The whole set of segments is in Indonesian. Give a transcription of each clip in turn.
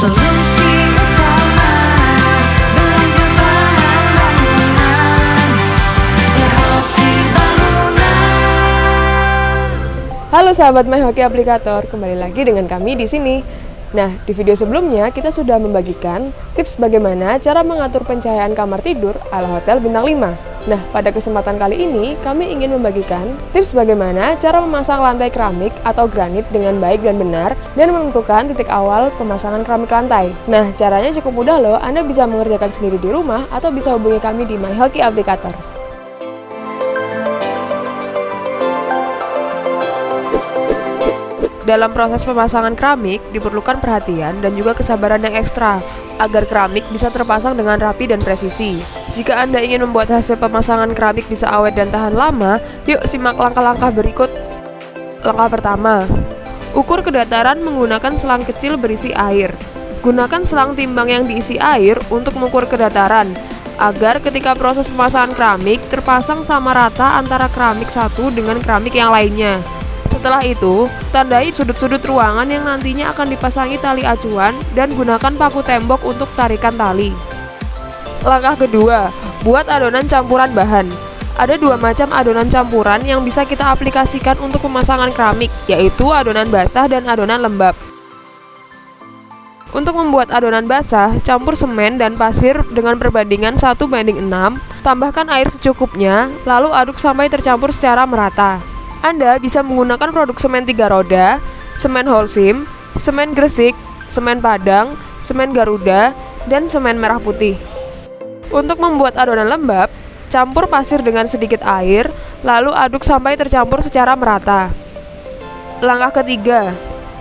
Solusi utama belanja bahan bangunan, Hoki Bangunan. Halo sahabat My Hoki Aplikator, kembali lagi dengan kami di sini. Nah, di video sebelumnya kita sudah membagikan tips bagaimana cara mengatur pencahayaan kamar tidur ala hotel bintang 5. Nah, pada kesempatan kali ini kami ingin membagikan tips bagaimana cara memasang lantai keramik atau granit dengan baik dan benar dan menentukan titik awal pemasangan keramik lantai. Nah, caranya cukup mudah loh, Anda bisa mengerjakan sendiri di rumah atau bisa hubungi kami di My Hoki Aplikator. Dalam proses pemasangan keramik, diperlukan perhatian dan juga kesabaran yang ekstra agar keramik bisa terpasang dengan rapi dan presisi. Jika Anda ingin membuat hasil pemasangan keramik bisa awet dan tahan lama, yuk simak langkah-langkah berikut. Langkah pertama, ukur kedataran menggunakan selang kecil berisi air. Gunakan selang timbang yang diisi air untuk mengukur kedataran, agar ketika proses pemasangan keramik terpasang sama rata antara keramik satu dengan keramik yang lainnya. Setelah itu, tandai sudut-sudut ruangan yang nantinya akan dipasangi tali acuan dan gunakan paku tembok untuk tarikan tali. Langkah kedua, buat adonan campuran bahan. Ada dua macam adonan campuran yang bisa kita aplikasikan untuk pemasangan keramik, yaitu adonan basah dan adonan lembab. Untuk membuat adonan basah, campur semen dan pasir dengan perbandingan 1:6, tambahkan air secukupnya, lalu aduk sampai tercampur secara merata. Anda bisa menggunakan produk semen 3 roda, semen Holcim, semen Gresik, semen Padang, semen Garuda, dan semen merah putih. Untuk membuat adonan lembab, campur pasir dengan sedikit air, lalu aduk sampai tercampur secara merata. Langkah ketiga,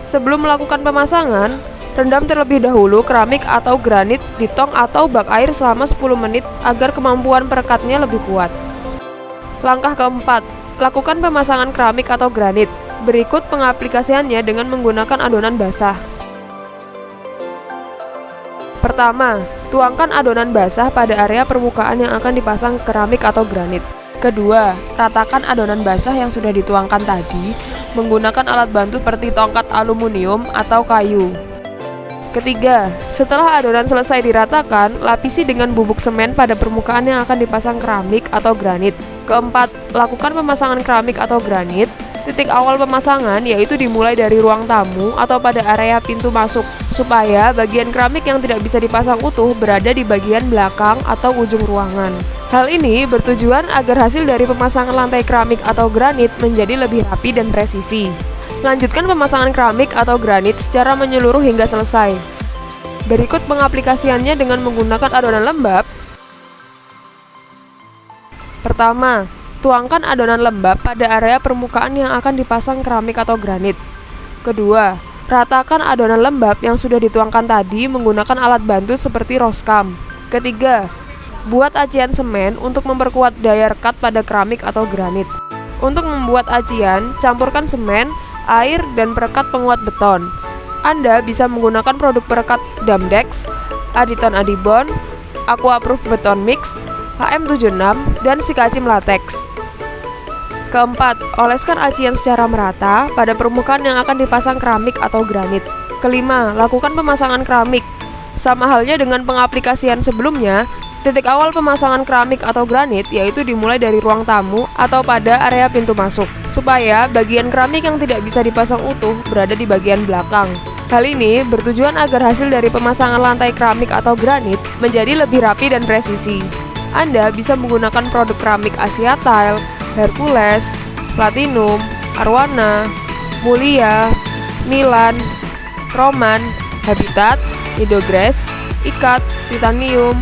sebelum melakukan pemasangan, rendam terlebih dahulu keramik atau granit di tong atau bak air selama 10 menit agar kemampuan perekatnya lebih kuat. Langkah keempat, lakukan pemasangan keramik atau granit. Berikut pengaplikasiannya dengan menggunakan adonan basah. Pertama, tuangkan adonan basah pada area permukaan yang akan dipasang keramik atau granit. Kedua, ratakan adonan basah yang sudah dituangkan tadi menggunakan alat bantu seperti tongkat aluminium atau kayu. Ketiga, setelah adonan selesai diratakan, lapisi dengan bubuk semen pada permukaan yang akan dipasang keramik atau granit. Keempat, lakukan pemasangan keramik atau granit. Titik awal pemasangan yaitu dimulai dari ruang tamu atau pada area pintu masuk, supaya bagian keramik yang tidak bisa dipasang utuh berada di bagian belakang atau ujung ruangan. Hal ini bertujuan agar hasil dari pemasangan lantai keramik atau granit menjadi lebih rapi dan presisi. Lanjutkan pemasangan keramik atau granit secara menyeluruh hingga selesai. Berikut pengaplikasiannya dengan menggunakan adonan lembab. Pertama, tuangkan adonan lembab pada area permukaan yang akan dipasang keramik atau granit. Kedua, ratakan adonan lembab yang sudah dituangkan tadi menggunakan alat bantu seperti roskam. Ketiga, buat acian semen untuk memperkuat daya rekat pada keramik atau granit. Untuk membuat acian, campurkan semen, air, dan perekat penguat beton. Anda bisa menggunakan produk perekat Damdex, Aditon Adibond, Aquaproof Beton Mix, HM76, dan Sikacim Latex. Keempat, oleskan acian secara merata pada permukaan yang akan dipasang keramik atau granit. Kelima, lakukan pemasangan keramik. Sama halnya dengan pengaplikasian sebelumnya, titik awal pemasangan keramik atau granit yaitu dimulai dari ruang tamu atau pada area pintu masuk, supaya bagian keramik yang tidak bisa dipasang utuh berada di bagian belakang. Hal ini bertujuan agar hasil dari pemasangan lantai keramik atau granit menjadi lebih rapi dan presisi. Anda bisa menggunakan produk keramik Asia Tile, Hercules, Platinum, Arwana, Mulia, Milan, Roman, Habitat, Idogres, Ikat, Titanium,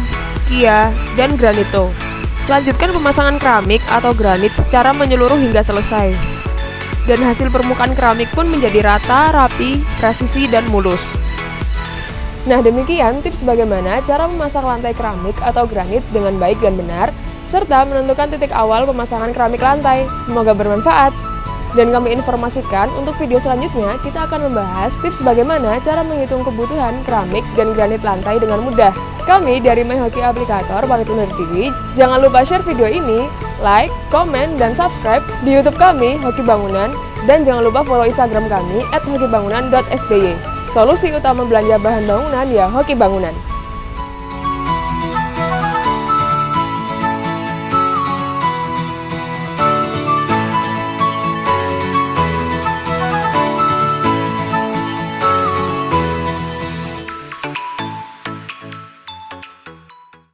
Kia, dan Granito. Lanjutkan pemasangan keramik atau granit secara menyeluruh hingga selesai. Dan hasil permukaan keramik pun menjadi rata, rapi, presisi, dan mulus. Nah, demikian tips bagaimana cara memasang lantai keramik atau granit dengan baik dan benar, serta menentukan titik awal pemasangan keramik lantai. Semoga bermanfaat. Dan kami informasikan untuk video selanjutnya kita akan membahas tips bagaimana cara menghitung kebutuhan keramik dan granit lantai dengan mudah. Kami dari My Hoki Aplikator pamit undur diri. Jangan lupa share video ini, like, komen, dan subscribe di YouTube kami Hoki Bangunan, dan jangan lupa follow Instagram kami @hokibangunan.sby. Solusi utama belanja bahan bangunan ya hoki bangunan.